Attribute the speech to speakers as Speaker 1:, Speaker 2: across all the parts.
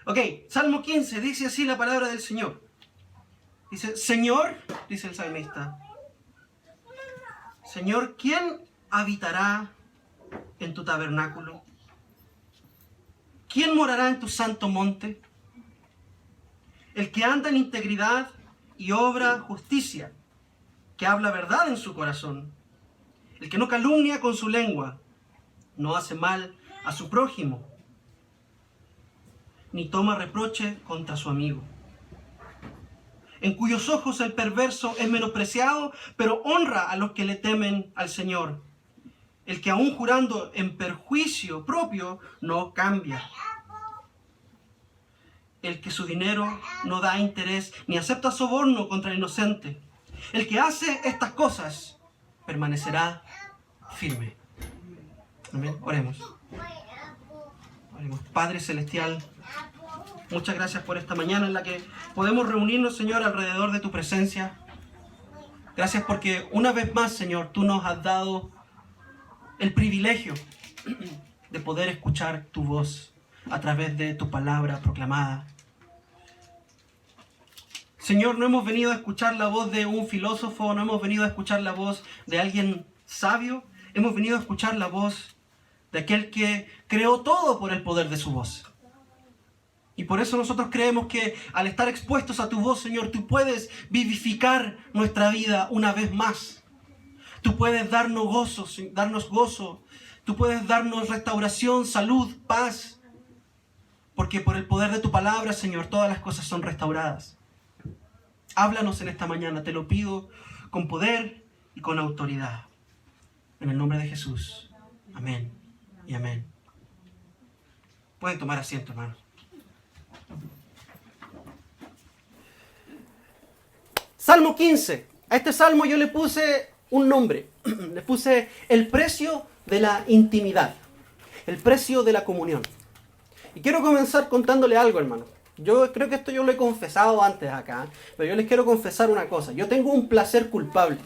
Speaker 1: Ok, Salmo 15, dice así la palabra del Señor. Dice, Señor, dice el salmista, Señor, ¿quién habitará en tu tabernáculo? ¿Quién morará en tu santo monte? El que anda en integridad y obra justicia, que habla verdad en su corazón. El que no calumnia con su lengua, no hace mal a su prójimo, ni toma reproche contra su amigo. En cuyos ojos el perverso es menospreciado, pero honra a los que le temen al Señor. El que aún jurando en perjuicio propio no cambia. El que su dinero no da interés ni acepta soborno contra el inocente. El que hace estas cosas permanecerá firme. Amén. Oremos. Oremos. Padre Celestial, muchas gracias por esta mañana en la que podemos reunirnos, Señor, alrededor de tu presencia. Gracias porque una vez más, Señor, tú nos has dado el privilegio de poder escuchar tu voz a través de tu palabra proclamada. Señor, no hemos venido a escuchar la voz de un filósofo, no hemos venido a escuchar la voz de alguien sabio, hemos venido a escuchar la voz de aquel que creó todo por el poder de su voz. Y por eso nosotros creemos que al estar expuestos a tu voz, Señor, tú puedes vivificar nuestra vida una vez más. Tú puedes darnos gozo, tú puedes darnos restauración, salud, paz. Porque por el poder de tu palabra, Señor, todas las cosas son restauradas. Háblanos en esta mañana, te lo pido con poder y con autoridad. En el nombre de Jesús. Amén y amén. Pueden tomar asiento, hermanos. Salmo 15. A este salmo yo le puse un nombre. Le puse el precio de la intimidad. El precio de la comunión. Y quiero comenzar contándole algo, hermano. Yo creo que esto yo lo he confesado antes acá, pero yo les quiero confesar una cosa. Yo tengo un placer culpable.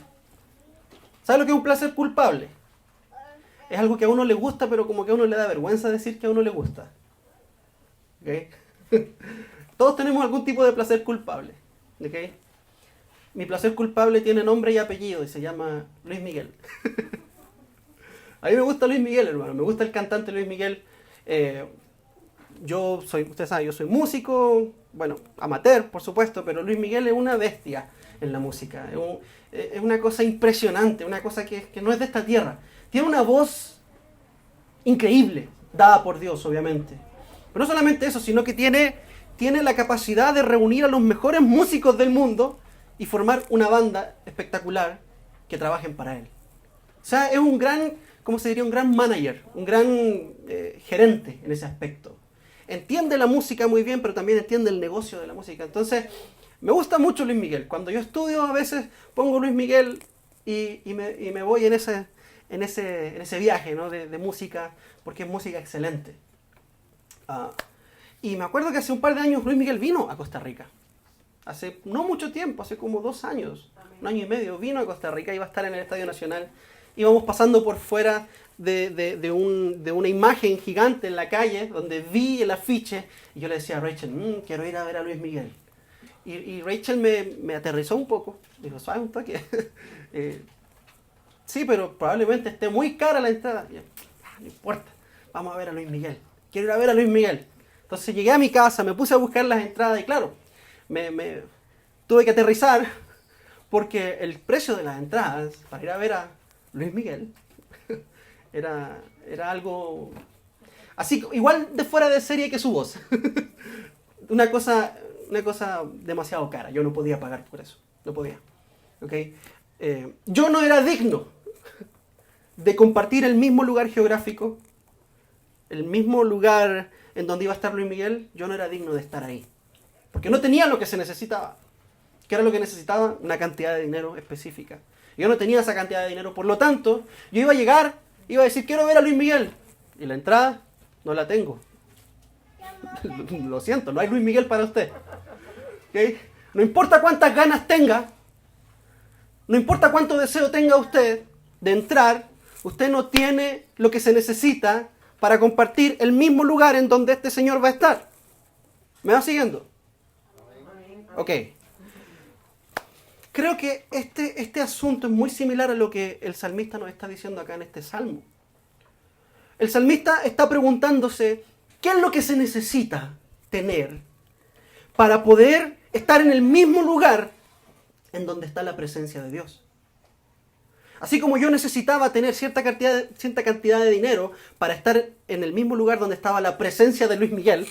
Speaker 1: ¿Sabe lo que es un placer culpable? Es algo que a uno le gusta, pero como que a uno le da vergüenza decir que a uno le gusta. ¿Okay? Todos tenemos algún tipo de placer culpable. ¿Okay? Mi placer culpable tiene nombre y apellido y se llama Luis Miguel. A mí me gusta Luis Miguel, hermano. Me gusta el cantante Luis Miguel. Usted sabe, yo soy músico, bueno, amateur, por supuesto, pero Luis Miguel es una bestia en la música. Es una cosa impresionante, una cosa que no es de esta tierra. Tiene una voz increíble, dada por Dios, obviamente. Pero no solamente eso, sino que tiene la capacidad de reunir a los mejores músicos del mundo y formar una banda espectacular que trabajen para él. O sea, es un gran, ¿cómo se diría? Un gran manager, un gran gerente en ese aspecto. Entiende la música muy bien, pero también entiende el negocio de la música. Entonces, me gusta mucho Luis Miguel. Cuando yo estudio, a veces pongo Luis Miguel y me voy en ese viaje, ¿no? de música, porque es música excelente. Y me acuerdo que hace un par de años Luis Miguel vino a Costa Rica. Hace no mucho tiempo, hace como 2 años, 1 año y medio, vino a Costa Rica, iba a estar en el Estadio Nacional. Íbamos pasando por fuera de una imagen gigante en la calle, donde vi el afiche, y yo le decía a Rachel, quiero ir a ver a Luis Miguel. Y Rachel me aterrizó un poco, dijo, ¿sabes un toque? Sí, pero probablemente esté muy cara la entrada. Y yo, no importa, vamos a ver a Luis Miguel. Quiero ir a ver a Luis Miguel. Entonces llegué a mi casa, me puse a buscar las entradas y claro, me tuve que aterrizar porque el precio de las entradas para ir a ver a Luis Miguel era algo así, igual de fuera de serie que su voz. una cosa demasiado cara. Yo no podía pagar por eso. No podía. ¿Okay? Yo no era digno de compartir el mismo lugar geográfico, el mismo lugar en donde iba a estar Luis Miguel. Yo no era digno de estar ahí. Porque no tenía lo que se necesitaba. ¿Qué era lo que necesitaba? Una cantidad de dinero específica. Yo no tenía esa cantidad de dinero. Por lo tanto, yo iba a llegar, iba a decir, quiero ver a Luis Miguel. Y la entrada no la tengo. Lo siento, no hay Luis Miguel para usted. ¿Okay? No importa cuántas ganas tenga, no importa cuánto deseo tenga usted de entrar, usted no tiene lo que se necesita para compartir el mismo lugar en donde este señor va a estar. ¿Me va siguiendo? Ok. Creo que este asunto es muy similar a lo que el salmista nos está diciendo acá en este salmo. El salmista está preguntándose, ¿qué es lo que se necesita tener para poder estar en el mismo lugar en donde está la presencia de Dios? Así como yo necesitaba tener cierta cantidad de dinero para estar en el mismo lugar donde estaba la presencia de Luis Miguel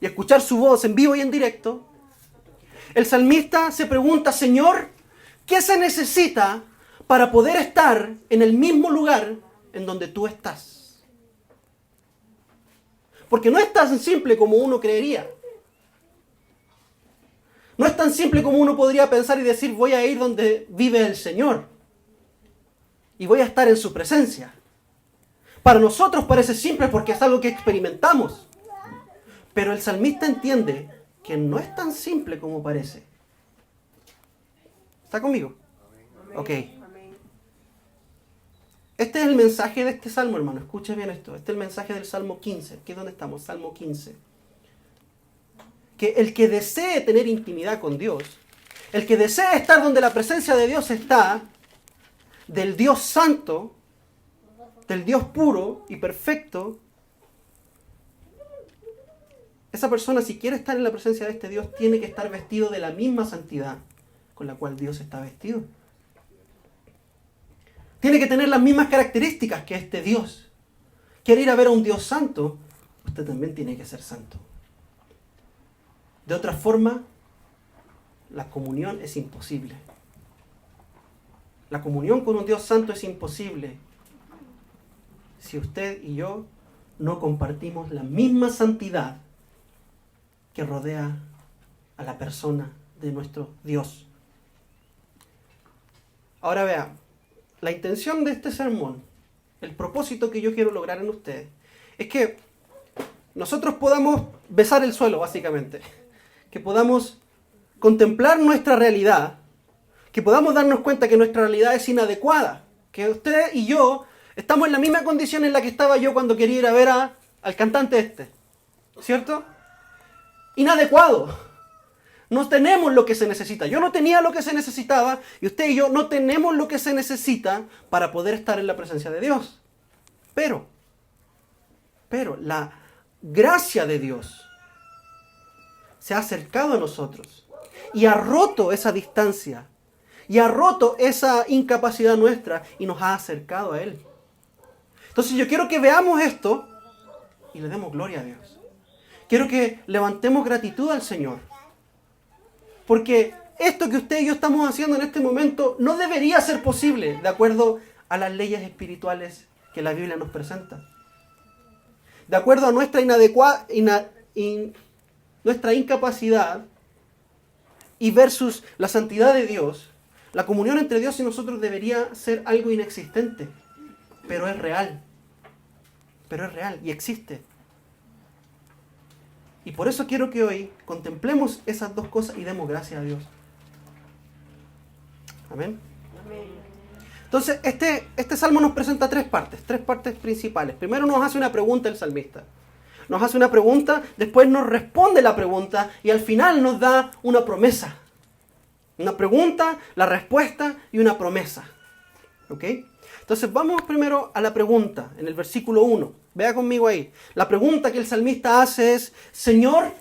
Speaker 1: y escuchar su voz en vivo y en directo, el salmista se pregunta, Señor, ¿qué se necesita para poder estar en el mismo lugar en donde tú estás? Porque no es tan simple como uno creería. No es tan simple como uno podría pensar y decir, voy a ir donde vive el Señor y voy a estar en su presencia. Para nosotros parece simple porque es algo que experimentamos. Pero el salmista entiende que no es tan simple como parece. ¿Está conmigo? Ok. Este es el mensaje de este salmo, hermano. Escuche bien esto. Este es el mensaje del Salmo 15. ¿Aquí es donde estamos? Salmo 15. Que el que desee tener intimidad con Dios, el que desee estar donde la presencia de Dios está, del Dios santo, del Dios puro y perfecto, esa persona, si quiere estar en la presencia de este Dios, tiene que estar vestido de la misma santidad con la cual Dios está vestido. Tiene que tener las mismas características que este Dios. Quiere ir a ver a un Dios santo, usted también tiene que ser santo. De otra forma, la comunión es imposible. La comunión con un Dios santo es imposible si usted y yo no compartimos la misma santidad que rodea a la persona de nuestro Dios. Ahora vea, la intención de este sermón, el propósito que yo quiero lograr en ustedes, es que nosotros podamos besar el suelo, básicamente. Que podamos contemplar nuestra realidad, que podamos darnos cuenta que nuestra realidad es inadecuada, que usted y yo estamos en la misma condición en la que estaba yo cuando quería ir a ver al cantante este, ¿cierto? Inadecuado. No tenemos lo que se necesita. Yo no tenía lo que se necesitaba y usted y yo no tenemos lo que se necesita para poder estar en la presencia de Dios. Pero la gracia de Dios se ha acercado a nosotros y ha roto esa distancia y ha roto esa incapacidad nuestra y nos ha acercado a Él. Entonces yo quiero que veamos esto y le demos gloria a Dios. Quiero que levantemos gratitud al Señor. Porque esto que usted y yo estamos haciendo en este momento no debería ser posible de acuerdo a las leyes espirituales que la Biblia nos presenta. De acuerdo a nuestra nuestra incapacidad y versus la santidad de Dios, la comunión entre Dios y nosotros debería ser algo inexistente, pero es real y existe. Y por eso quiero que hoy contemplemos esas dos cosas y demos gracias a Dios. Amén. Entonces, este salmo nos presenta tres partes principales. Primero nos hace una pregunta el salmista. Nos hace una pregunta, después nos responde la pregunta y al final nos da una promesa. Una pregunta, la respuesta y una promesa. ¿Ok? Entonces vamos primero a la pregunta, en el versículo 1. Vea conmigo ahí. La pregunta que el salmista hace es, Señor,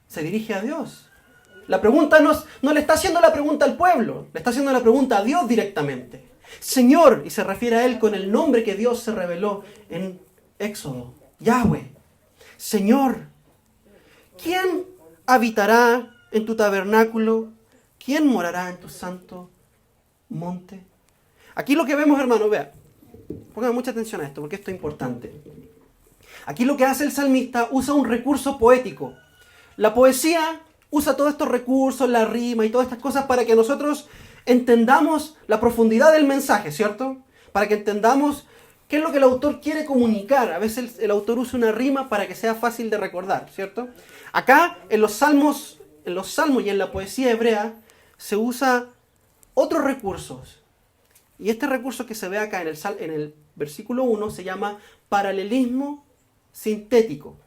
Speaker 1: se dirige a Dios. La pregunta no le está haciendo la pregunta al pueblo, le está haciendo la pregunta a Dios directamente. Señor, y se refiere a Él con el nombre que Dios se reveló en Éxodo, Yahweh. Señor, ¿quién habitará en tu tabernáculo? ¿Quién morará en tu santo monte? Aquí lo que vemos, hermano, vea, pongan mucha atención a esto porque esto es importante. Aquí lo que hace el salmista usa un recurso poético. La poesía usa todos estos recursos, la rima y todas estas cosas para que nosotros entendamos la profundidad del mensaje, ¿cierto? Para que entendamos qué es lo que el autor quiere comunicar. A veces el autor usa una rima para que sea fácil de recordar, ¿cierto? Acá en los salmos y en la poesía hebrea se usa otros recursos. Y este recurso que se ve acá en el versículo 1 se llama paralelismo sintético.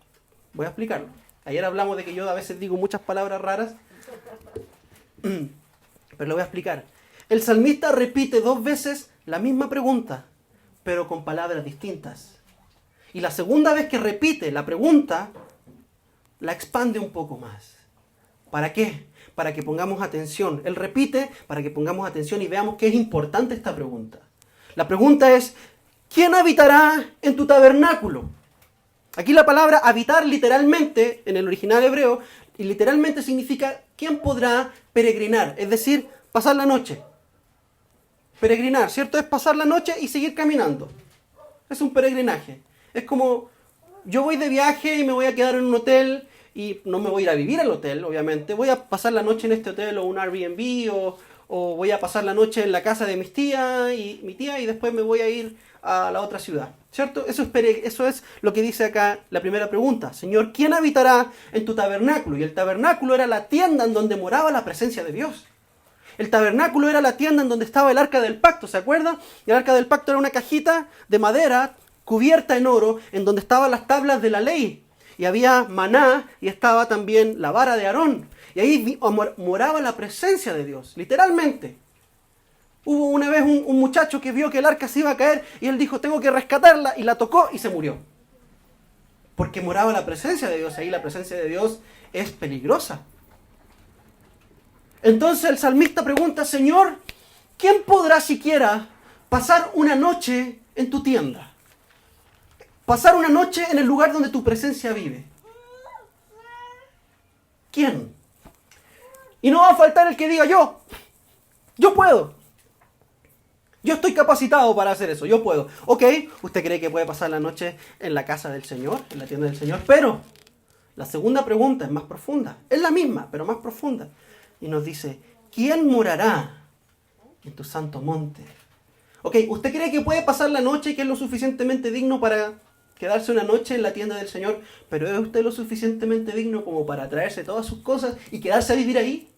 Speaker 1: Voy a explicarlo. Ayer hablamos de que yo a veces digo muchas palabras raras, pero lo voy a explicar. El salmista repite 2 veces la misma pregunta, pero con palabras distintas. Y la segunda vez que repite la pregunta, la expande un poco más. ¿Para qué? Para que pongamos atención. Él repite para que pongamos atención y veamos que es importante esta pregunta. La pregunta es, ¿quién habitará en tu tabernáculo? Aquí la palabra habitar literalmente, en el original hebreo, y literalmente significa ¿quién podrá peregrinar? Es decir, pasar la noche. Peregrinar, ¿cierto? Es pasar la noche y seguir caminando. Es un peregrinaje. Es como, yo voy de viaje y me voy a quedar en un hotel y no me voy a ir a vivir al hotel, obviamente. Voy a pasar la noche en este hotel o un Airbnb o voy a pasar la noche en la casa de mi tía y después me voy a ir a la otra ciudad, ¿cierto? Eso es lo que dice acá la primera pregunta. Señor, ¿quién habitará en tu tabernáculo? Y el tabernáculo era la tienda en donde moraba la presencia de Dios. El tabernáculo era la tienda en donde estaba el arca del pacto, ¿se acuerdan? Y el arca del pacto era una cajita de madera cubierta en oro en donde estaban las tablas de la ley. Y había maná y estaba también la vara de Aarón. Y ahí moraba la presencia de Dios, literalmente. Hubo una vez un muchacho que vio que el arca se iba a caer y él dijo, tengo que rescatarla, y la tocó y se murió. Porque moraba la presencia de Dios. Ahí la presencia de Dios es peligrosa. Entonces el salmista pregunta, Señor, ¿quién podrá siquiera pasar una noche en tu tienda? Pasar una noche en el lugar donde tu presencia vive. ¿Quién? Y no va a faltar el que diga yo puedo. Yo estoy capacitado para hacer eso, yo puedo. Ok, usted cree que puede pasar la noche en la casa del Señor, en la tienda del Señor, pero la segunda pregunta es más profunda. Es la misma, pero más profunda. Y nos dice, ¿quién morará en tu santo monte? Ok, ¿usted cree que puede pasar la noche y que es lo suficientemente digno para quedarse una noche en la tienda del Señor? ¿Pero es usted lo suficientemente digno como para traerse todas sus cosas y quedarse a vivir ahí?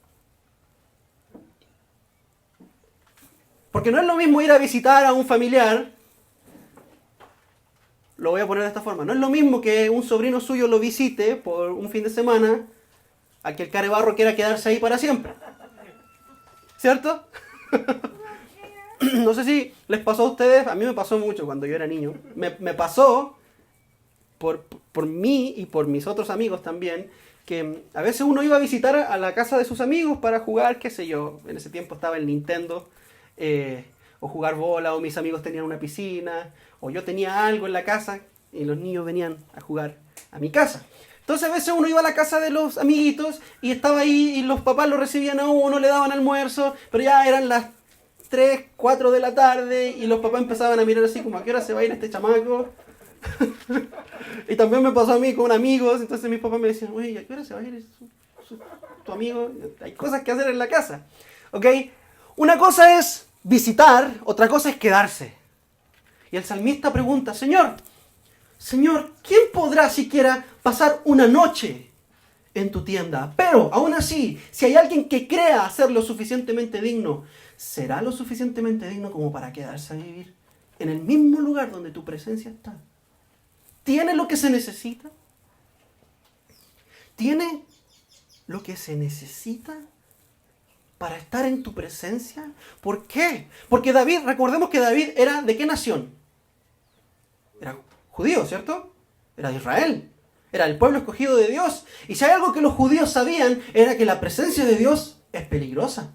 Speaker 1: Porque no es lo mismo ir a visitar a un familiar, lo voy a poner de esta forma, no es lo mismo que un sobrino suyo lo visite por un fin de semana a que el carebarro quiera quedarse ahí para siempre. ¿Cierto? No sé si les pasó a ustedes, a mí me pasó mucho cuando yo era niño. Me pasó por mí y por mis otros amigos también, que a veces uno iba a visitar a la casa de sus amigos para jugar, qué sé yo, en ese tiempo estaba el Nintendo, o jugar bola, o mis amigos tenían una piscina, o yo tenía algo en la casa y los niños venían a jugar a mi casa. Entonces a veces uno iba a la casa de los amiguitos y estaba ahí y los papás lo recibían a uno, le daban almuerzo, pero ya eran las 3, 4 de la tarde y los papás empezaban a mirar así como, ¿a qué hora se va a ir este chamaco? Y también me pasó a mí con amigos, entonces mis papás me decían, oye, ¿a qué hora se va a ir tu amigo? Hay cosas que hacer en la casa, ¿ok? Una cosa es visitar, otra cosa es quedarse. Y el salmista pregunta, Señor, ¿quién podrá siquiera pasar una noche en tu tienda? Pero, aún así, si hay alguien que crea ser lo suficientemente digno, ¿será lo suficientemente digno como para quedarse a vivir en el mismo lugar donde tu presencia está? ¿Tiene lo que se necesita? ¿Tiene lo que se necesita para estar en tu presencia? ¿Por qué? Porque David, recordemos que David era ¿de qué nación? Era judío, ¿cierto? Era de Israel. Era el pueblo escogido de Dios. Y si hay algo que los judíos sabían, era que la presencia de Dios es peligrosa.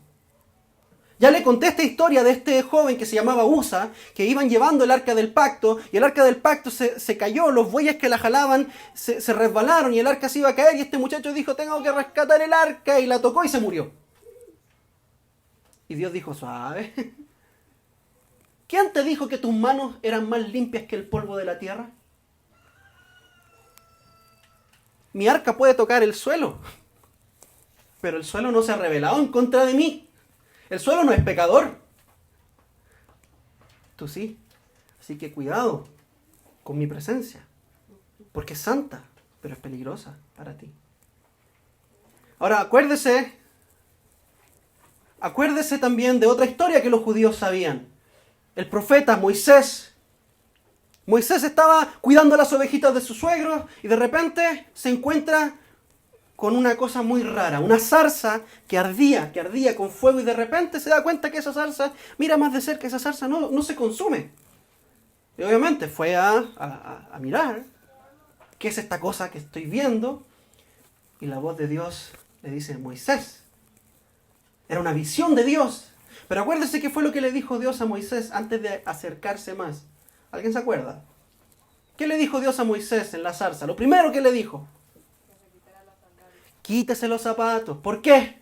Speaker 1: Ya le conté esta historia de este joven que se llamaba Usa, que iban llevando el arca del pacto, y el arca del pacto se cayó, los bueyes que la jalaban se resbalaron, y el arca se iba a caer, y este muchacho dijo, tengo que rescatar el arca, y la tocó y se murió. Y Dios dijo, suave. ¿Quién te dijo que tus manos eran más limpias que el polvo de la tierra? Mi arca puede tocar el suelo, pero el suelo no se ha rebelado en contra de mí. El suelo no es pecador. Tú sí. Así que cuidado con mi presencia, porque es santa, pero es peligrosa para ti. Ahora, acuérdese también de otra historia que los judíos sabían. El profeta Moisés Moisés estaba cuidando las ovejitas de su suegro y de repente se encuentra con una cosa muy rara, una zarza que ardía con fuego y de repente se da cuenta que esa zarza, mira más de cerca, esa zarza no se consume. Y obviamente fue a mirar qué es esta cosa que estoy viendo y la voz de Dios le dice, Moisés. Era una visión de Dios. Pero acuérdese qué fue lo que le dijo Dios a Moisés antes de acercarse más. ¿Alguien se acuerda? ¿Qué le dijo Dios a Moisés en la zarza? Lo primero que le dijo. Quítese los zapatos. ¿Por qué?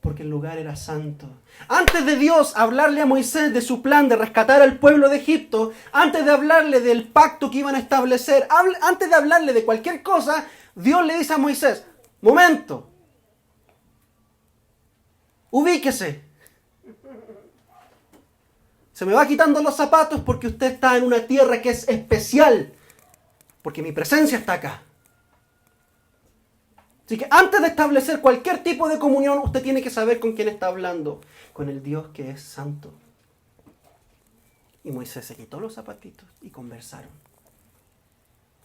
Speaker 1: Porque el lugar era santo. Antes de Dios hablarle a Moisés de su plan de rescatar al pueblo de Egipto, antes de hablarle del pacto que iban a establecer, antes de hablarle de cualquier cosa, Dios le dice a Moisés, momento, ubíquese. Se me va quitando los zapatos porque usted está en una tierra que es especial, porque mi presencia está acá. Así que antes de establecer cualquier tipo de comunión, usted tiene que saber con quién está hablando. Con el Dios que es santo. Y Moisés se quitó los zapatitos y conversaron.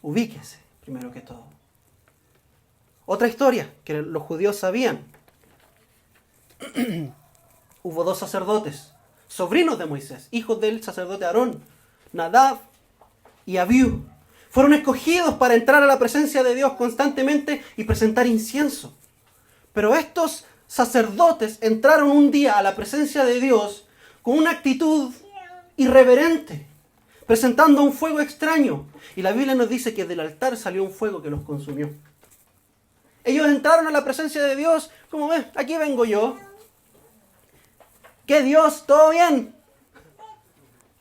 Speaker 1: Ubíquese, primero que todo. Otra historia que los judíos sabían. Hubo 2 sacerdotes, sobrinos de Moisés, hijos del sacerdote Aarón, Nadab y Abiú. Fueron escogidos para entrar a la presencia de Dios constantemente y presentar incienso. Pero estos sacerdotes entraron un día a la presencia de Dios con una actitud irreverente, presentando un fuego extraño. Y la Biblia nos dice que del altar salió un fuego que los consumió. Ellos entraron a la presencia de Dios, como ves, aquí vengo yo. ¿Qué Dios? ¿Todo bien?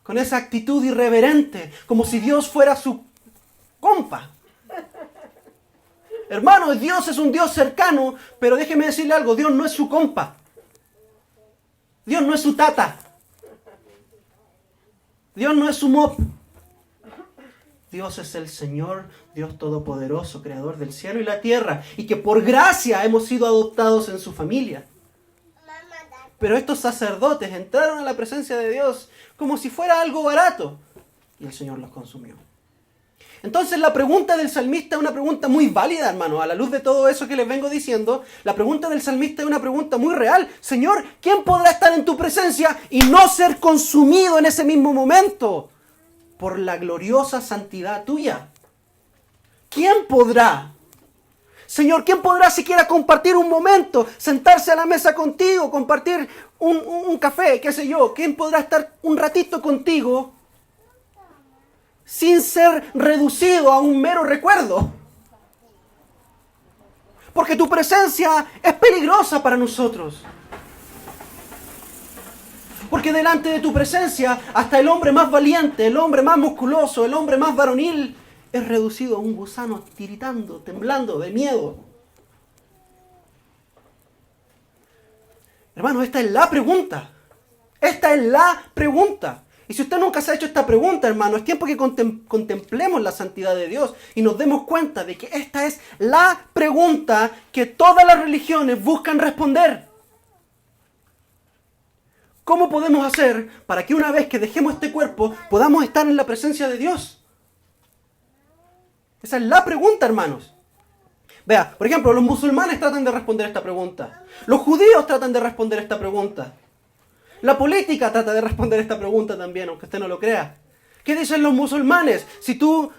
Speaker 1: Con esa actitud irreverente, como si Dios fuera su compa. Hermano, Dios es un Dios cercano, pero déjeme decirle algo, Dios no es su compa. Dios no es su tata. Dios no es su mop. Dios es el Señor, Dios Todopoderoso, Creador del cielo y la tierra, y que por gracia hemos sido adoptados en su familia. Pero estos sacerdotes entraron a la presencia de Dios como si fuera algo barato, y el Señor los consumió. Entonces la pregunta del salmista es una pregunta muy válida, hermano. A la luz de todo eso que les vengo diciendo, la pregunta del salmista es una pregunta muy real. Señor, ¿quién podrá estar en tu presencia y no ser consumido en ese mismo momento por la gloriosa santidad tuya? ¿Quién podrá? Señor, ¿quién podrá siquiera compartir un momento, sentarse a la mesa contigo, compartir un café, qué sé yo? ¿Quién podrá estar un ratito contigo sin ser reducido a un mero recuerdo? Porque tu presencia es peligrosa para nosotros. Porque delante de tu presencia, hasta el hombre más valiente, el hombre más musculoso, el hombre más varonil, es reducido a un gusano tiritando, temblando de miedo. Hermano, esta es la pregunta. Esta es la pregunta. Y si usted nunca se ha hecho esta pregunta, hermano, es tiempo que contemplemos la santidad de Dios y nos demos cuenta de que esta es la pregunta que todas las religiones buscan responder. ¿Cómo podemos hacer para que una vez que dejemos este cuerpo podamos estar en la presencia de Dios? Esa es la pregunta, hermanos. Vea, por ejemplo, los musulmanes tratan de responder esta pregunta. Los judíos tratan de responder esta pregunta. La política trata de responder esta pregunta también, aunque usted no lo crea. ¿Qué dicen los musulmanes? Si tú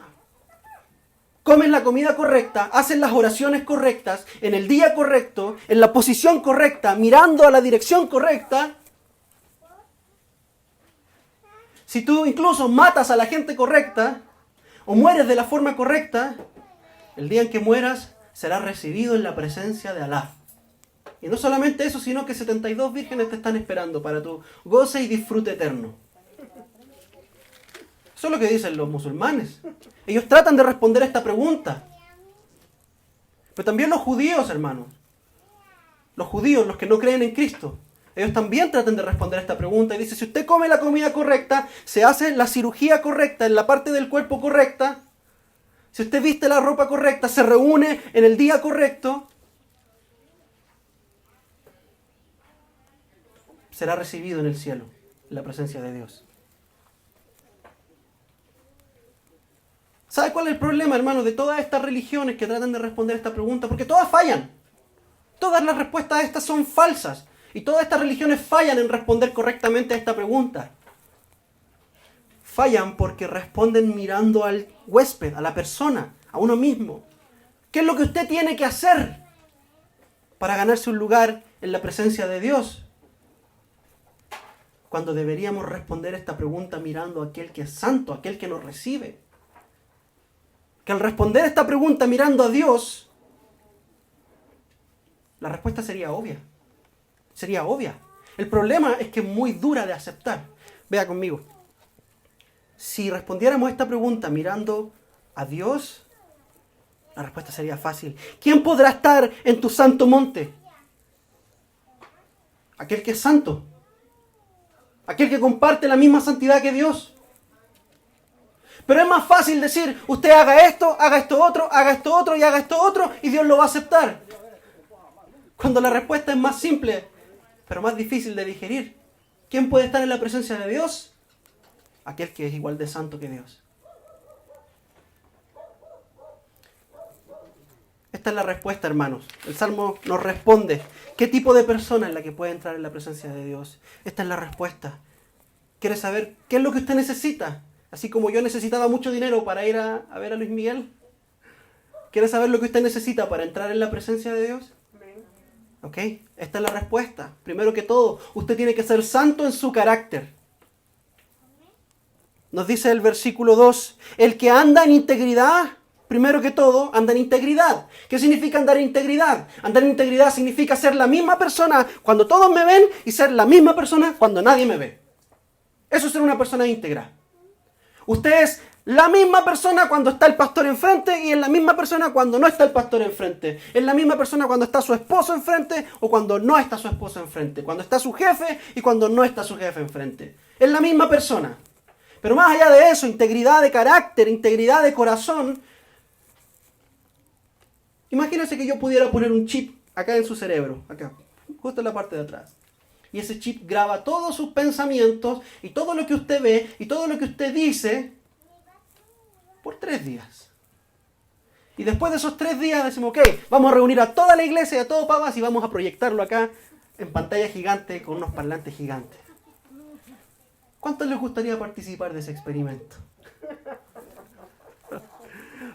Speaker 1: comes la comida correcta, haces las oraciones correctas, en el día correcto, en la posición correcta, mirando a la dirección correcta, si tú incluso matas a la gente correcta, o mueres de la forma correcta, el día en que mueras serás recibido en la presencia de Alá. Y no solamente eso, sino que 72 vírgenes te están esperando para tu goce y disfrute eterno. Eso es lo que dicen los musulmanes. Ellos tratan de responder a esta pregunta. Pero también los judíos, hermanos. Los judíos, los que no creen en Cristo. Ellos también tratan de responder a esta pregunta. Y dice, si usted come la comida correcta, se hace la cirugía correcta en la parte del cuerpo correcta, si usted viste la ropa correcta, se reúne en el día correcto, será recibido en el cielo, en la presencia de Dios. ¿Sabe cuál es el problema, hermanos, de todas estas religiones que tratan de responder esta pregunta? Porque todas fallan. Todas las respuestas a estas son falsas. Y todas estas religiones fallan en responder correctamente a esta pregunta. Fallan porque responden mirando al huésped, a la persona, a uno mismo. ¿Qué es lo que usted tiene que hacer para ganarse un lugar en la presencia de Dios? Cuando deberíamos responder esta pregunta mirando a aquel que es santo, a aquel que nos recibe. Que al responder esta pregunta mirando a Dios, la respuesta sería obvia. Sería obvia. El problema es que es muy dura de aceptar. Vea conmigo. Si respondiéramos esta pregunta mirando a Dios, la respuesta sería fácil. ¿Quién podrá estar en tu santo monte? Aquel que es santo. Aquel que comparte la misma santidad que Dios. Pero es más fácil decir, usted haga esto otro, haga esto otro y haga esto otro, y Dios lo va a aceptar. Cuando la respuesta es más simple, pero más difícil de digerir. ¿Quién puede estar en la presencia de Dios? Aquel que es igual de santo que Dios. Esta es la respuesta, hermanos. El Salmo nos responde. ¿Qué tipo de persona es la que puede entrar en la presencia de Dios? Esta es la respuesta. ¿Quiere saber qué es lo que usted necesita? Así como yo necesitaba mucho dinero para ir a ver a Luis Miguel. ¿Quiere saber lo que usted necesita para entrar en la presencia de Dios? ¿Ok? Esta es la respuesta. Primero que todo, usted tiene que ser santo en su carácter. Nos dice el versículo 2, el que anda en integridad, primero que todo, anda en integridad. ¿Qué significa andar en integridad? Andar en integridad significa ser la misma persona cuando todos me ven y ser la misma persona cuando nadie me ve. Eso es ser una persona íntegra. Usted es la misma persona cuando está el pastor enfrente y es la misma persona cuando no está el pastor enfrente. Es la misma persona cuando está su esposo enfrente o cuando no está su esposo enfrente. Cuando está su jefe y cuando no está su jefe enfrente. Es la misma persona. Pero más allá de eso, integridad de carácter, integridad de corazón. Imagínense que yo pudiera poner un chip acá en su cerebro, acá, justo en la parte de atrás. Y ese chip graba todos sus pensamientos y todo lo que usted ve y todo lo que usted dice por 3 días. Y después de esos 3 días decimos, ok, vamos a reunir a toda la iglesia y a todo Pavas y vamos a proyectarlo acá en pantalla gigante con unos parlantes gigantes. ¿Cuántos les gustaría participar de ese experimento?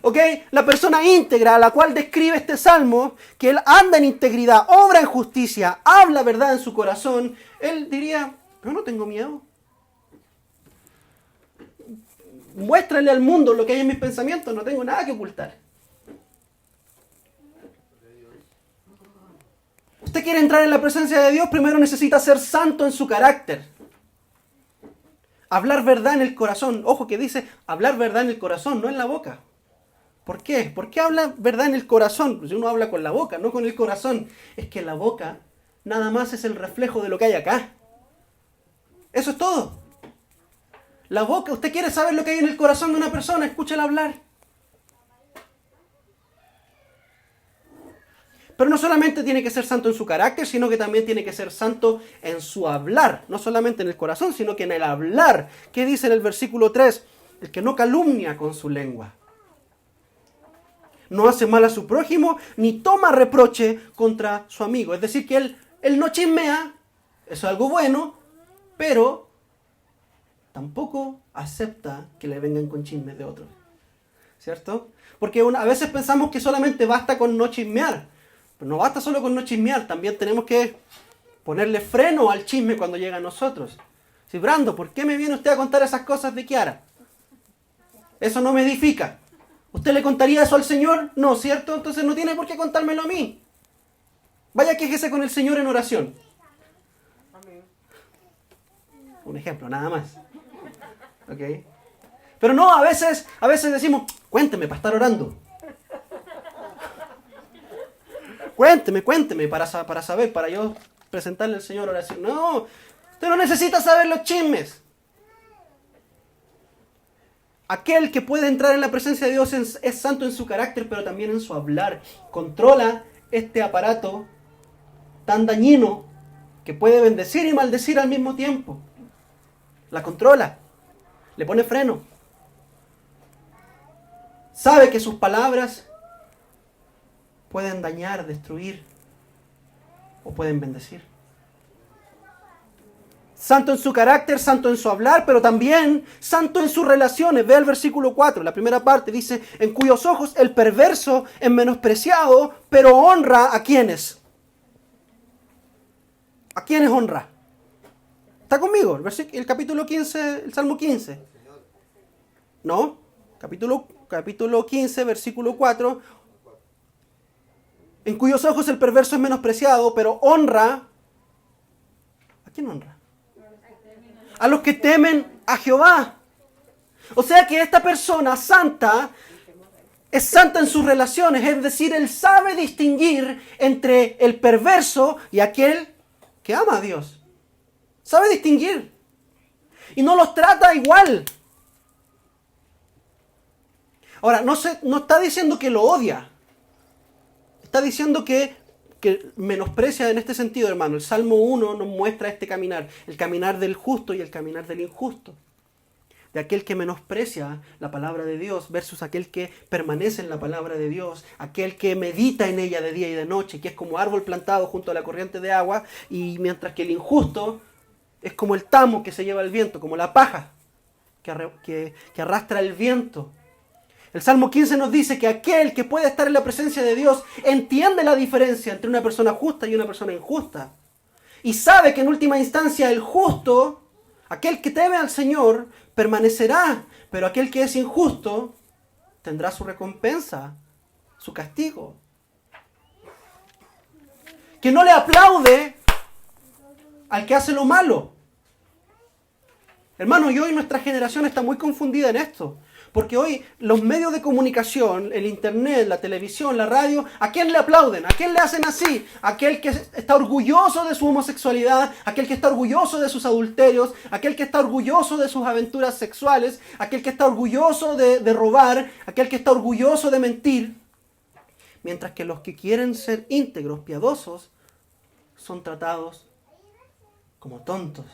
Speaker 1: ¿Ok? La persona íntegra a la cual describe este salmo, que él anda en integridad, obra en justicia, habla verdad en su corazón, él diría, yo no tengo miedo. Muéstrale al mundo lo que hay en mis pensamientos, no tengo nada que ocultar. Usted quiere entrar en la presencia de Dios, primero necesita ser santo en su carácter. Hablar verdad en el corazón. Ojo que dice hablar verdad en el corazón, no en la boca. ¿Por qué? ¿Por qué habla verdad en el corazón? Pues uno habla con la boca, no con el corazón. Es que la boca nada más es el reflejo de lo que hay acá. Eso es todo. La boca, usted quiere saber lo que hay en el corazón de una persona, escúchela hablar. Pero no solamente tiene que ser santo en su carácter, sino que también tiene que ser santo en su hablar. No solamente en el corazón, sino que en el hablar. ¿Qué dice en el versículo 3? El que no calumnia con su lengua. No hace mal a su prójimo, ni toma reproche contra su amigo. Es decir, que él no chismea, eso es algo bueno, pero tampoco acepta que le vengan con chismes de otros. ¿Cierto? Porque a veces pensamos que solamente basta con no chismear. Pero no basta solo con no chismear, también tenemos que ponerle freno al chisme cuando llega a nosotros. Si Brando, ¿por qué me viene usted a contar esas cosas de Kiara? Eso no me edifica. ¿Usted le contaría eso al Señor? No, ¿cierto? Entonces no tiene por qué contármelo a mí. Vaya, quéjese con el Señor en oración. Un ejemplo, nada más. ¿Ok? Pero no, a veces decimos, cuénteme para estar orando. Cuénteme, para saber, para yo presentarle al Señor oración. No, usted no necesita saber los chismes. Aquel que puede entrar en la presencia de Dios es santo en su carácter, pero también en su hablar. Controla este aparato tan dañino que puede bendecir y maldecir al mismo tiempo. La controla, le pone freno. Sabe que sus palabras pueden dañar, destruir o pueden bendecir. Santo en su carácter, santo en su hablar, pero también santo en sus relaciones. Ve el versículo 4, la primera parte dice, en cuyos ojos el perverso es menospreciado, pero honra a quienes. ¿A quiénes honra? ¿Está conmigo? El capítulo 15, el Salmo 15. ¿No? Capítulo 15, versículo 4. En cuyos ojos el perverso es menospreciado, pero honra. ¿A quién honra? A los que temen a Jehová. O sea que esta persona santa es santa en sus relaciones, es decir, él sabe distinguir entre el perverso y aquel que ama a Dios. Sabe distinguir. Y no los trata igual. Ahora, no está diciendo que lo odia. Está diciendo que menosprecia en este sentido, hermano. El Salmo 1 nos muestra este caminar. El caminar del justo y el caminar del injusto. De aquel que menosprecia la palabra de Dios versus aquel que permanece en la palabra de Dios. Aquel que medita en ella de día y de noche, que es como árbol plantado junto a la corriente de agua. Y mientras que el injusto es como el tamo que se lleva el viento, como la paja que arrastra el viento. El Salmo 15 nos dice que aquel que puede estar en la presencia de Dios entiende la diferencia entre una persona justa y una persona injusta. Y sabe que en última instancia el justo, aquel que teme al Señor, permanecerá. Pero aquel que es injusto tendrá su recompensa, su castigo. Que no le aplaude al que hace lo malo. Hermanos, y hoy nuestra generación está muy confundida en esto. Porque hoy los medios de comunicación, el internet, la televisión, la radio, ¿a quién le aplauden? ¿A quién le hacen así? Aquel que está orgulloso de su homosexualidad, aquel que está orgulloso de sus adulterios, aquel que está orgulloso de sus aventuras sexuales, aquel que está orgulloso de robar, aquel que está orgulloso de mentir. Mientras que los que quieren ser íntegros, piadosos, son tratados como tontos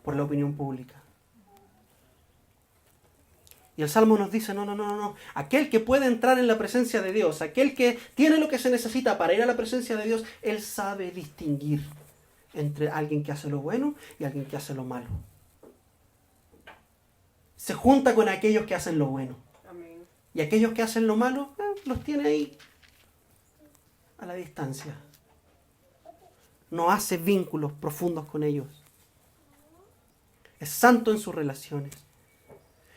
Speaker 1: por la opinión pública. Y el Salmo nos dice, no. Aquel que puede entrar en la presencia de Dios, aquel que tiene lo que se necesita para ir a la presencia de Dios, él sabe distinguir entre alguien que hace lo bueno y alguien que hace lo malo. Se junta con aquellos que hacen lo bueno. Amén. Y aquellos que hacen lo malo, los tiene ahí a la distancia. No hace vínculos profundos con ellos. Es santo en sus relaciones.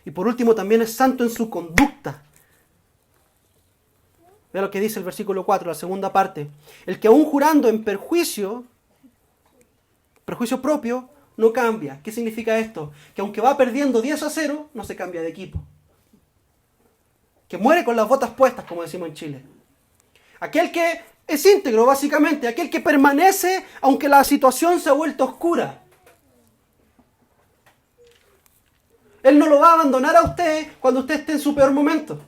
Speaker 1: Y por último también es santo en su conducta. Vea lo que dice el versículo 4, la segunda parte. El que aún jurando en perjuicio propio, no cambia. ¿Qué significa esto? Que aunque va perdiendo 10-0, no se cambia de equipo. Que muere con las botas puestas, como decimos en Chile. Aquel que es íntegro, básicamente. Aquel que permanece aunque la situación se ha vuelto oscura. Él no lo va a abandonar a usted cuando usted esté en su peor momento.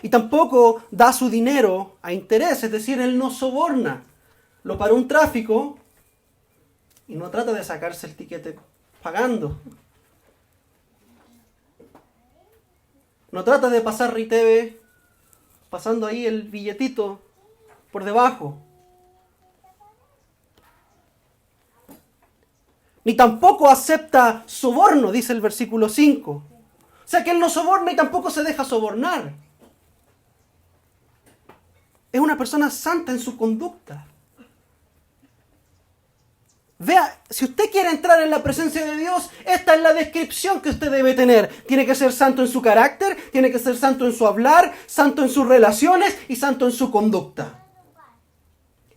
Speaker 1: Y tampoco da su dinero a interés, es decir, él no soborna. Lo para un tráfico y no trata de sacarse el tiquete pagando. No trata de pasar RITV pasando ahí el billetito por debajo. Ni tampoco acepta soborno, dice el versículo 5. O sea que él no soborna y tampoco se deja sobornar. Es una persona santa en su conducta. Vea, si usted quiere entrar en la presencia de Dios, esta es la descripción que usted debe tener. Tiene que ser santo en su carácter, tiene que ser santo en su hablar, santo en sus relaciones y santo en su conducta.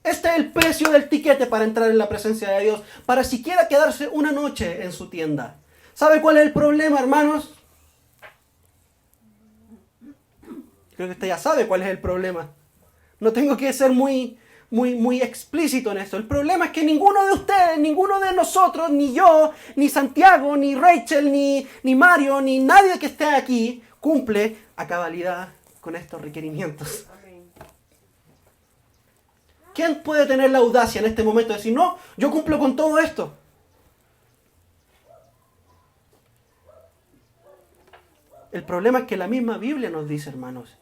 Speaker 1: Este es el precio del tiquete para entrar en la presencia de Dios, para siquiera quedarse una noche en su tienda. ¿Sabe cuál es el problema, hermanos? Creo que usted ya sabe cuál es el problema. No tengo que ser muy explícito en esto. El problema es que ninguno de ustedes, ninguno de nosotros, ni yo, ni Santiago, ni Rachel, ni Mario, ni nadie que esté aquí, cumple a cabalidad con estos requerimientos. ¿Quién puede tener la audacia en este momento de decir, no, yo cumplo con todo esto? El problema es que la misma Biblia nos dice, hermanos,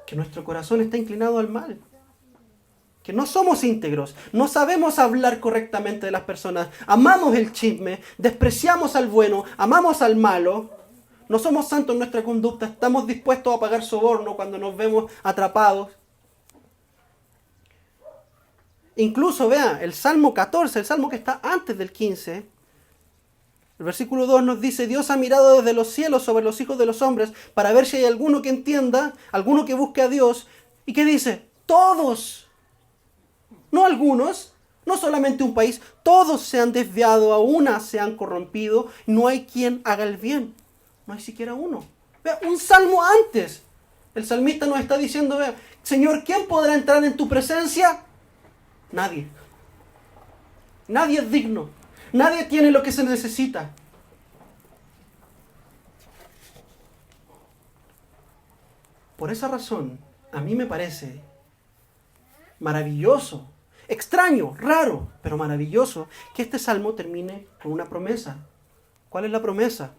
Speaker 1: que nuestro corazón está inclinado al mal. Que no somos íntegros, no sabemos hablar correctamente de las personas, amamos el chisme, despreciamos al bueno, amamos al malo, no somos santos en nuestra conducta, estamos dispuestos a pagar soborno cuando nos vemos atrapados. Incluso, vea, el Salmo 14, el Salmo que está antes del 15, el versículo 2 nos dice: Dios ha mirado desde los cielos sobre los hijos de los hombres para ver si hay alguno que entienda, alguno que busque a Dios. ¿Y qué dice? Todos. No algunos, no solamente un país, todos se han desviado, a una se han corrompido, no hay quien haga el bien, no hay siquiera uno. Vea, un salmo antes, el salmista nos está diciendo, vea, Señor, ¿quién podrá entrar en tu presencia? Nadie. Nadie es digno, nadie tiene lo que se necesita. Por esa razón, a mí me parece maravilloso, extraño, raro, pero maravilloso que este salmo termine con una promesa. ¿Cuál es la promesa?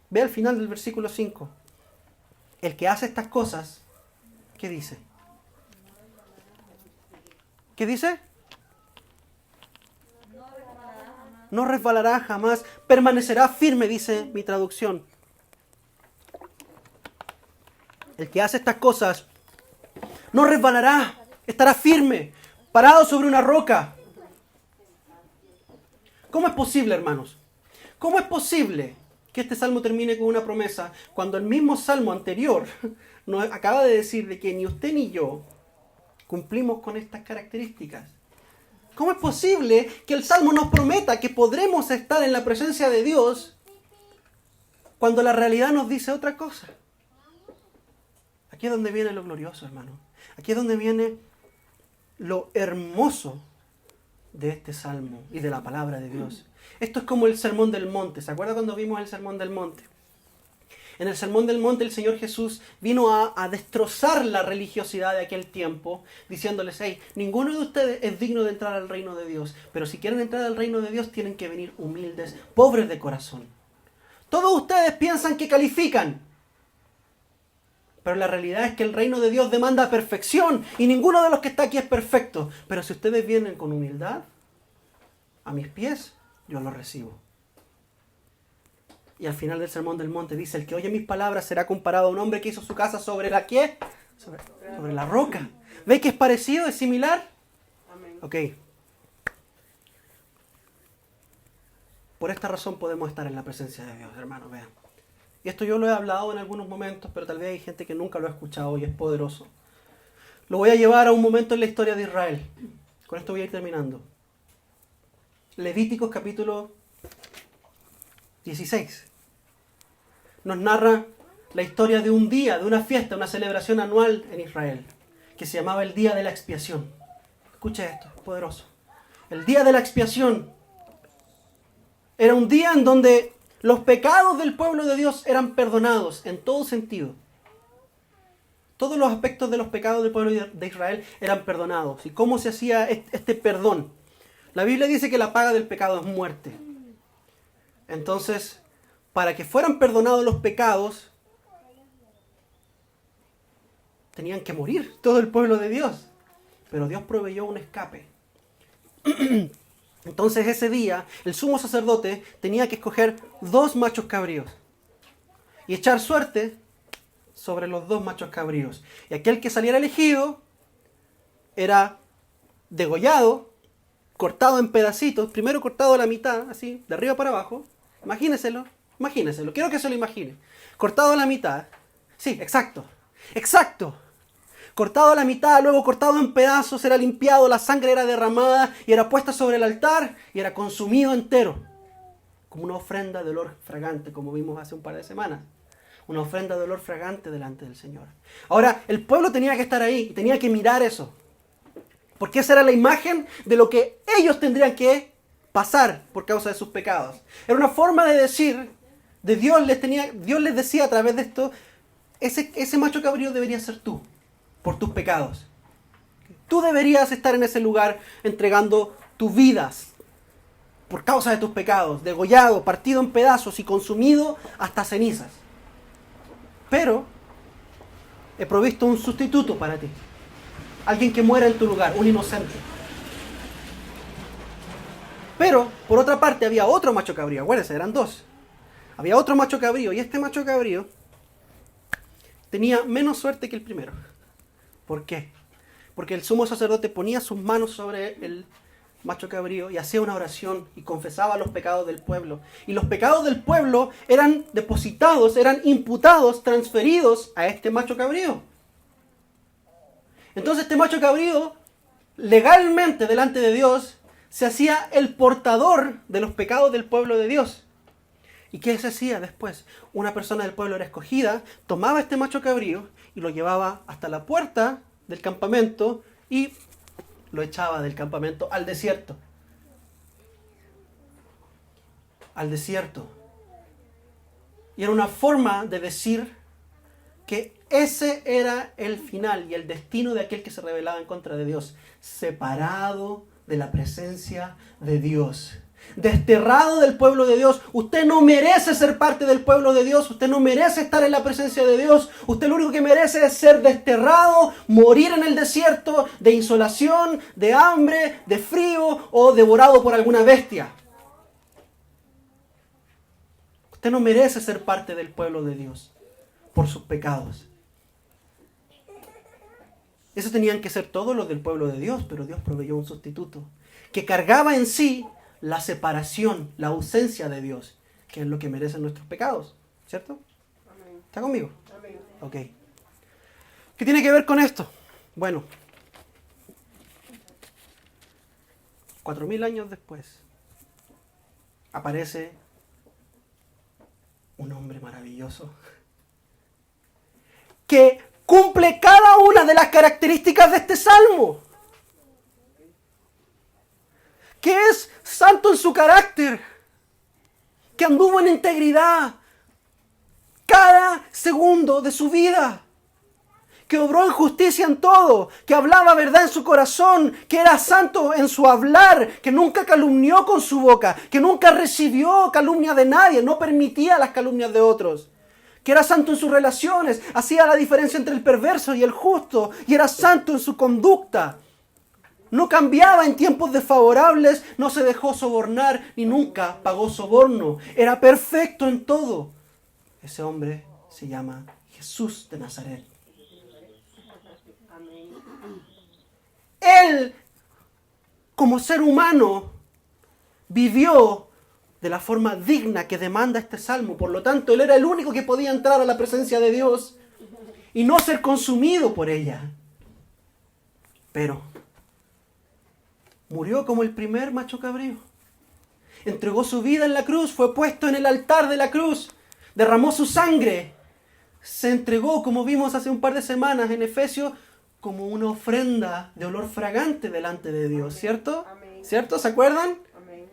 Speaker 1: Ve al final del versículo 5. El que hace estas cosas, ¿qué dice? ¿Qué dice? No resbalará jamás, permanecerá firme, dice mi traducción. El que hace estas cosas no resbalará, estará firme, parado sobre una roca. ¿Cómo es posible, hermanos? ¿Cómo es posible que este salmo termine con una promesa cuando el mismo salmo anterior nos acaba de decir de que ni usted ni yo cumplimos con estas características? ¿Cómo es posible que el salmo nos prometa que podremos estar en la presencia de Dios cuando la realidad nos dice otra cosa? Aquí es donde viene lo glorioso, hermano. Aquí es donde viene lo hermoso de este salmo y de la palabra de Dios. Esto es como el Sermón del Monte. ¿Se acuerda cuando vimos el Sermón del Monte? En el Sermón del Monte el Señor Jesús vino a destrozar la religiosidad de aquel tiempo, diciéndoles: hey, ninguno de ustedes es digno de entrar al reino de Dios, pero si quieren entrar al reino de Dios tienen que venir humildes, pobres de corazón. Todos ustedes piensan que califican, pero la realidad es que el reino de Dios demanda perfección y ninguno de los que está aquí es perfecto. Pero si ustedes vienen con humildad, a mis pies, yo los recibo. Y al final del Sermón del Monte dice: el que oye mis palabras será comparado a un hombre que hizo su casa sobre la ¿qué? Sobre la roca. ¿Ve que es parecido? ¿Es similar? Amén. Ok. Por esta razón podemos estar en la presencia de Dios, hermanos, vean. Y esto yo lo he hablado en algunos momentos, pero tal vez hay gente que nunca lo ha escuchado y es poderoso. Lo voy a llevar a un momento en la historia de Israel. Con esto voy a ir terminando. Levíticos capítulo 16. Nos narra la historia de un día, de una fiesta, una celebración anual en Israel, que se llamaba el Día de la Expiación. Escucha esto, es poderoso. El Día de la Expiación era un día en donde los pecados del pueblo de Dios eran perdonados en todo sentido. Todos los aspectos de los pecados del pueblo de Israel eran perdonados. ¿Y cómo se hacía este perdón? La Biblia dice que la paga del pecado es muerte. Entonces, para que fueran perdonados los pecados, tenían que morir todo el pueblo de Dios. Pero Dios proveyó un escape. Entonces ese día, el sumo sacerdote tenía que escoger 2 machos cabríos y echar suerte sobre los 2 machos cabríos. Y aquel que saliera elegido era degollado, cortado en pedacitos, primero cortado a la mitad, así, de arriba para abajo. Imagínenselo, quiero que se lo imagine. Cortado a la mitad, sí, exacto. Cortado a la mitad, luego cortado en pedazos, era limpiado, la sangre era derramada y era puesta sobre el altar y era consumido entero, como una ofrenda de olor fragante, como vimos hace un par de semanas. Una ofrenda de olor fragante delante del Señor. Ahora, el pueblo tenía que estar ahí y tenía que mirar eso, porque esa era la imagen de lo que ellos tendrían que pasar por causa de sus pecados. Era una forma de decir, Dios les decía a través de esto: ese macho cabrío debería ser tú, por tus pecados. Tú deberías estar en ese lugar entregando tus vidas por causa de tus pecados, degollado, partido en pedazos y consumido hasta cenizas. Pero he provisto un sustituto para ti. Alguien que muera en tu lugar, un inocente. Pero, por otra parte, había otro macho cabrío. Acuérdense, eran dos. Había otro macho cabrío y este macho cabrío tenía menos suerte que el primero. ¿Por qué? Porque el sumo sacerdote ponía sus manos sobre el macho cabrío y hacía una oración y confesaba los pecados del pueblo. Y los pecados del pueblo eran depositados, eran imputados, transferidos a este macho cabrío. Entonces este macho cabrío, legalmente delante de Dios, se hacía el portador de los pecados del pueblo de Dios. ¿Y qué se hacía después? Una persona del pueblo era escogida, tomaba este macho cabrío y lo llevaba hasta la puerta del campamento y lo echaba del campamento al desierto. Al desierto. Y era una forma de decir que ese era el final y el destino de aquel que se rebelaba en contra de Dios. Separado de la presencia de Dios. Desterrado del pueblo de Dios. Usted no merece ser parte del pueblo de Dios. Usted no merece estar en la presencia de Dios. Usted lo único que merece es ser desterrado, morir en el desierto, de insolación, de hambre, de frío o devorado por alguna bestia. Usted no merece ser parte del pueblo de Dios por sus pecados. Esos tenían que ser todos los del pueblo de Dios, pero Dios proveyó un sustituto que cargaba en sí la separación, la ausencia de Dios, que es lo que merecen nuestros pecados, ¿cierto? Amén. ¿Está conmigo? Amén. Ok. ¿Qué tiene que ver con esto? Bueno, 4000 años después, aparece un hombre maravilloso que cumple cada una de las características de este salmo. Que es santo en su carácter, que anduvo en integridad cada segundo de su vida, que obró en justicia en todo, que hablaba verdad en su corazón, que era santo en su hablar, que nunca calumnió con su boca, que nunca recibió calumnia de nadie, no permitía las calumnias de otros, que era santo en sus relaciones, hacía la diferencia entre el perverso y el justo, y era santo en su conducta. No cambiaba en tiempos desfavorables, no se dejó sobornar ni nunca pagó soborno. Era perfecto en todo. Ese hombre se llama Jesús de Nazaret. Él, como ser humano, vivió de la forma digna que demanda este salmo. Por lo tanto, él era el único que podía entrar a la presencia de Dios y no ser consumido por ella. Pero murió como el primer macho cabrío. Entregó su vida en la cruz, fue puesto en el altar de la cruz, derramó su sangre, se entregó, como vimos hace un par de semanas en Efesios, como una ofrenda de olor fragante delante de Dios, ¿cierto? Amén. ¿Cierto? ¿Se acuerdan? Amén.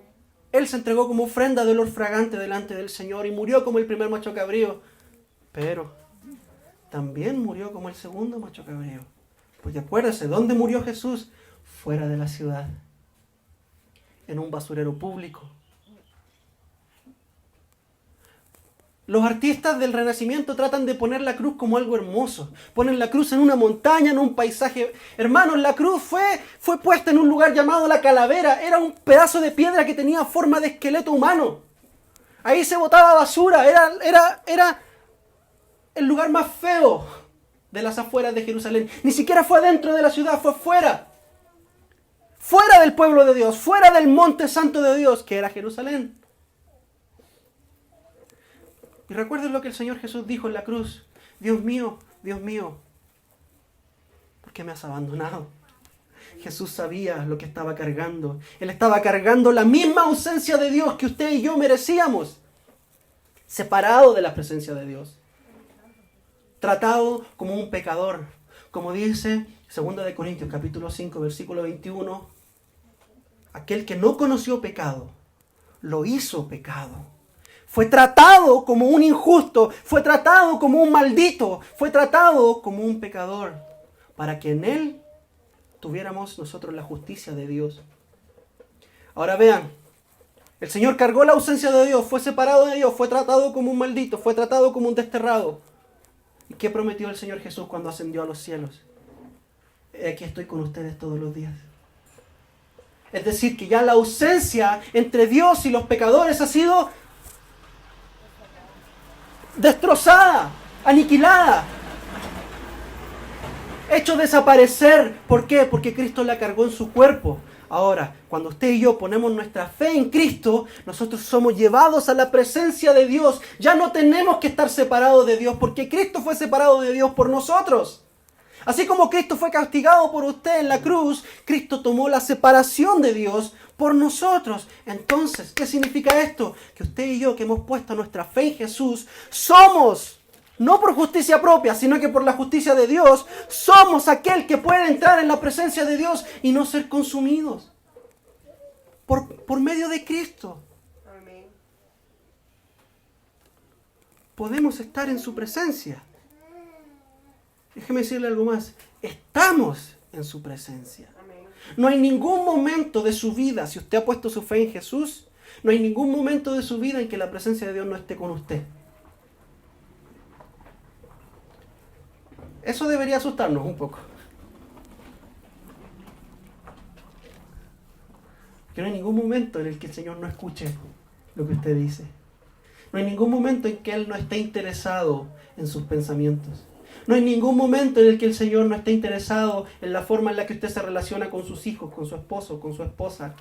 Speaker 1: Él se entregó como ofrenda de olor fragante delante del Señor y murió como el primer macho cabrío. Pero también murió como el segundo macho cabrío. Porque acuérdense, ¿dónde murió Jesús? Fuera de la ciudad. En un basurero público. Los artistas del Renacimiento tratan de poner la cruz como algo hermoso. Ponen la cruz en una montaña, en un paisaje. Hermanos, la cruz fue puesta en un lugar llamado la Calavera. Era un pedazo de piedra que tenía forma de esqueleto humano. Ahí se botaba basura. Era el lugar más feo de las afueras de Jerusalén. Ni siquiera fue adentro de la ciudad, fue fuera. Fuera del pueblo de Dios, fuera del monte santo de Dios, que era Jerusalén. Y recuerden lo que el Señor Jesús dijo en la cruz. Dios mío, ¿por qué me has abandonado? Jesús sabía lo que estaba cargando. Él estaba cargando la misma ausencia de Dios que usted y yo merecíamos. Separado de la presencia de Dios. Tratado como un pecador. Como dice 2 de Corintios capítulo 5, versículo 21. Aquel que no conoció pecado, lo hizo pecado. Fue tratado como un injusto, fue tratado como un maldito, fue tratado como un pecador, para que en él tuviéramos nosotros la justicia de Dios. Ahora vean, el Señor cargó la ausencia de Dios, fue separado de Dios, fue tratado como un maldito, fue tratado como un desterrado. ¿Qué prometió el Señor Jesús cuando ascendió a los cielos? Aquí estoy con ustedes todos los días. Es decir, que ya la ausencia entre Dios y los pecadores ha sido destrozada, aniquilada, hecho desaparecer. ¿Por qué? Porque Cristo la cargó en su cuerpo. Ahora, cuando usted y yo ponemos nuestra fe en Cristo, nosotros somos llevados a la presencia de Dios. Ya no tenemos que estar separados de Dios, porque Cristo fue separado de Dios por nosotros. Así como Cristo fue castigado por usted en la cruz, Cristo tomó la separación de Dios por nosotros. Entonces, ¿qué significa esto? Que usted y yo, que hemos puesto nuestra fe en Jesús, somos, no por justicia propia, sino que por la justicia de Dios, somos aquel que puede entrar en la presencia de Dios y no ser consumidos. Por medio de Cristo.
Speaker 2: Amén.
Speaker 1: Podemos estar en su presencia. Déjeme decirle algo más. Estamos en su presencia.
Speaker 2: Amén.
Speaker 1: No hay ningún momento de su vida, si usted ha puesto su fe en Jesús, no hay ningún momento de su vida en que la presencia de Dios no esté con usted. Eso debería asustarnos un poco. Que no hay ningún momento en el que el Señor no escuche lo que usted dice. No hay ningún momento en que Él no esté interesado en sus pensamientos. No hay ningún momento en el que el Señor no esté interesado en la forma en la que usted se relaciona con sus hijos, con su esposo, con su esposa,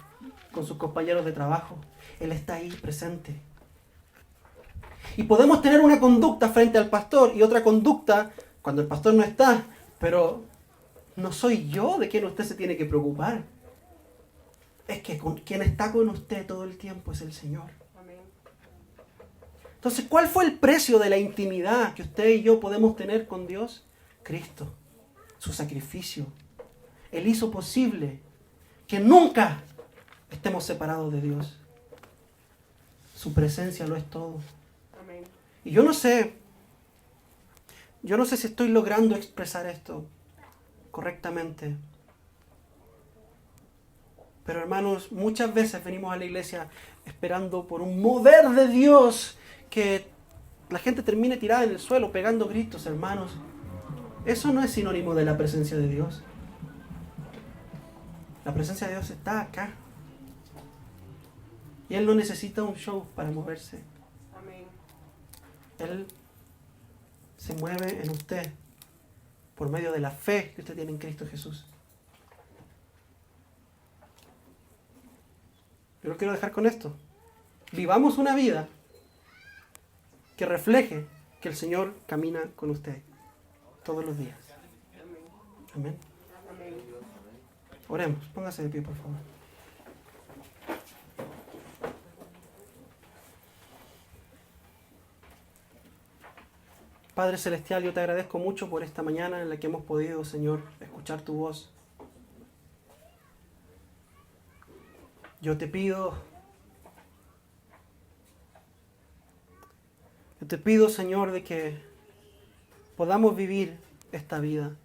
Speaker 1: con sus compañeros de trabajo. Él está ahí presente. Y podemos tener una conducta frente al pastor y otra conducta cuando el pastor no está, pero no soy yo de quien usted se tiene que preocupar. Es que quien está con usted todo el tiempo es el Señor.
Speaker 2: Amén.
Speaker 1: Entonces, ¿cuál fue el precio de la intimidad que usted y yo podemos tener con Dios? Cristo, su sacrificio. Él hizo posible que nunca estemos separados de Dios. Su presencia lo es todo.
Speaker 2: Amén.
Speaker 1: Y yo no sé si estoy logrando expresar esto correctamente. Pero hermanos, muchas veces venimos a la iglesia esperando por un mover de Dios que la gente termine tirada en el suelo pegando gritos, hermanos. Eso no es sinónimo de la presencia de Dios. La presencia de Dios está acá. Y Él no necesita un show para moverse.
Speaker 2: Amén.
Speaker 1: Él se mueve en usted por medio de la fe que usted tiene en Cristo Jesús. Yo lo quiero dejar con esto. Vivamos una vida que refleje que el Señor camina con usted todos los días. Amén.
Speaker 2: Amén.
Speaker 1: Oremos. Póngase de pie, por favor. Padre Celestial, yo te agradezco mucho por esta mañana en la que hemos podido, Señor, escuchar tu voz. Yo te pido, Señor, de que podamos vivir esta vida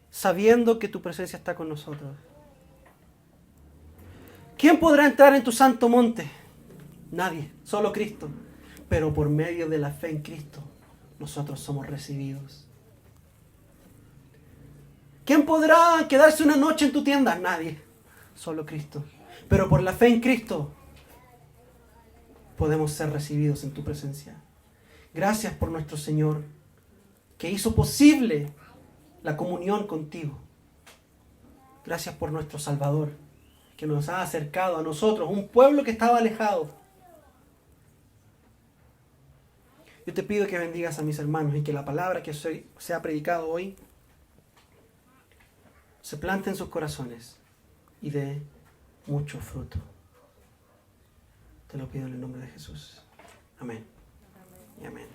Speaker 1: sabiendo que tu presencia está con nosotros. ¿Quién podrá entrar en tu santo monte? Nadie, solo Cristo. Pero por medio de la fe en Cristo, nosotros somos recibidos. ¿Quién podrá quedarse una noche en tu tienda? Nadie, solo Cristo. Pero por la fe en Cristo, podemos ser recibidos en tu presencia. Gracias por nuestro Señor, que hizo posible la comunión contigo. Gracias por nuestro Salvador, que nos ha acercado a nosotros, un pueblo que estaba alejado. Yo te pido que bendigas a mis hermanos y que la palabra que se ha predicado hoy se plante en sus corazones y dé mucho fruto. Te lo pido en el nombre de Jesús. Amén. Y amén.